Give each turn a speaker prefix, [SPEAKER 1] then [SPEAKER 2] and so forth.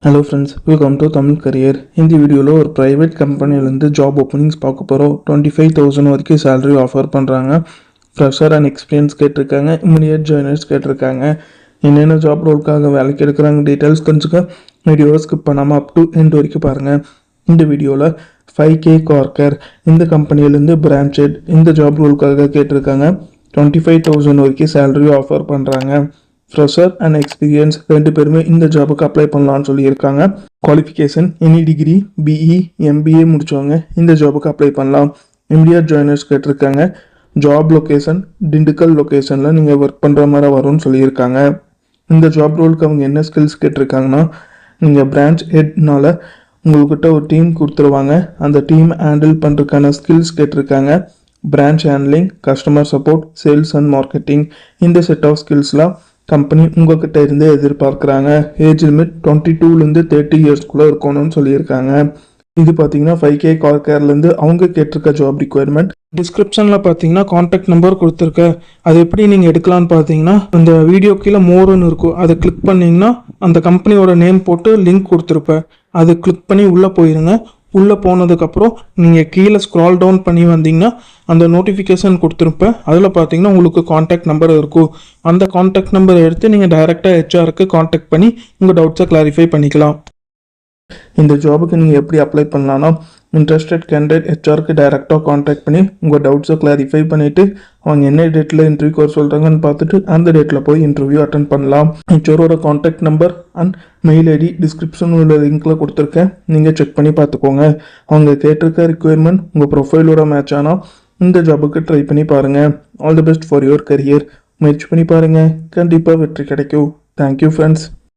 [SPEAKER 1] Hello friends, welcome to Tamil career. இந்த வீடியோவில் ஒரு ப்ரைவேட் கம்பெனிலேருந்து ஜாப் ஓப்பனிங்ஸ் பார்க்க போகிறோம். 25,000 வரைக்கும் சேலரி ஆஃபர் பண்ணுறாங்க. ஃப்ரெஷர் அண்ட் எக்ஸ்பீரியன்ஸ் கேட்டிருக்காங்க. இமிடியேட் ஜாயினர்ஸ் கேட்டிருக்காங்க. என்னென்ன ஜாப் ரோலுக்காக வேலைக்கு எடுக்கிறாங்க டீட்டெயில்ஸ் கொஞ்சம் வீடியோவை ஸ்கிப் பண்ணாமல் அப் டு எண்ட் வரைக்கும் பாருங்கள். இந்த வீடியோவில் 5K கார்கர் இந்த கம்பெனிலேருந்து பிரான்ச் ஹெட் இந்த ஜாப் ரோலுக்காக கேட்டிருக்காங்க. 25,000 வரைக்கும் சேலரி ஆஃபர் பண்ணுறாங்க. ஃப்ரெஷர் அண்ட் எக்ஸ்பீரியன்ஸ் ரெண்டு பேருமே இந்த ஜாபுக்கு அப்ளை பண்ணலான்னு சொல்லியிருக்காங்க. Qualification any degree, BE, MBA முடித்தவங்க இந்த ஜாபுக்கு அப்ளை பண்ணலாம். இமிடியேட் ஜாயினர்ஸ் கேட்டிருக்காங்க. ஜாப் லொக்கேஷன் திண்டுக்கல் லொக்கேஷனில் நீங்கள் ஒர்க் பண்ணுற மாதிரி வரும்னு சொல்லியிருக்காங்க. இந்த ஜாப் ரோலுக்கு அவங்க என்ன ஸ்கில்ஸ் கேட்டிருக்காங்கன்னா, நீங்கள் பிரான்ச் ஹெட்னால உங்கள்கிட்ட ஒரு டீம் கொடுத்துருவாங்க. அந்த டீம் ஹேண்டில் பண்ணுறதுக்கான ஸ்கில்ஸ் கேட்டிருக்காங்க. Branch handling, customer support, sales and marketing இந்த செட் ஆஃப் ஸ்கில்ஸ்லாம் கம்பெனி உங்ககிட்ட இருந்து எதிர்பார்க்குறாங்க. ஏஜ் லிமிட் 22லேருந்து 30 இயர்ஸ்க்குள்ளே இருக்கணும்னு சொல்லியிருக்காங்க. இது பார்த்தீங்கன்னா 5K கார்கேர்லேருந்து அவங்க கேட்டிருக்க ஜாப் ரிக்குவயர்மெண்ட். டிஸ்கிரிப்ஷனில் பார்த்தீங்கன்னா கான்டாக்ட் நம்பர் கொடுத்துருக்கேன். அது எப்படி நீங்கள் எடுக்கலான்னு பார்த்தீங்கன்னா, அந்த வீடியோ கீழே மோர்னு இருக்கும், அதை கிளிக் பண்ணிங்கன்னா அந்த கம்பெனியோட நேம் போட்டு லிங்க் கொடுத்துருப்பேன். அதை கிளிக் பண்ணி உள்ளே போயிருங்க. உள்ளே போனதுக்கப்புறம் நீங்கள் கீழே ஸ்க்ரால் டவுன் பண்ணி வந்தீங்கன்னா அந்த நோட்டிஃபிகேஷன் கொடுத்துருப்பேன். அதில் பார்த்தீங்கன்னா உங்களுக்கு காண்டாக்ட் நம்பர் இருக்கும். அந்த காண்டாக்ட் நம்பரை எடுத்து நீங்கள் டைரெக்டாக ஹெச்ஆருக்கு காண்டாக்ட் பண்ணி உங்கள் டவுட்ஸை கிளாரிஃபை பண்ணிக்கலாம். இந்த ஜாபுக்கு நீங்கள் எப்படி அப்ளை பண்ணலான்னா, இன்ட்ரெஸ்டட் கேண்டிடேட் ஹெச்ஆருக்கு டைரெக்டாக காண்டாக்ட் பண்ணி உங்கள் டவுட்ஸை கிளாரிஃபை பண்ணிவிட்டு அவங்க என்ன டேட்டில் இன்டர்வியூக்கு வர சொல்கிறாங்கன்னு பார்த்துட்டு அந்த டேட்டில் போய் இன்டர்வியூ அட்டன் பண்ணலாம். ஹெச்ஆரோட contact number and mail ID description உள்ள லிங்க்கில் கொடுத்துருக்கேன். நீங்கள் செக் பண்ணி பார்த்துக்கோங்க. அவங்க கேட்டிருக்க ரிக்குவயர்மெண்ட் உங்கள் ப்ரொஃபைலோட மேட்ச் ஆனால் இந்த ஜாபுக்கு ட்ரை பண்ணி பாருங்கள். All the best for your career. முயற்சி பண்ணி பாருங்கள், கண்டிப்பாக வெற்றி கிடைக்கும். Thank you friends.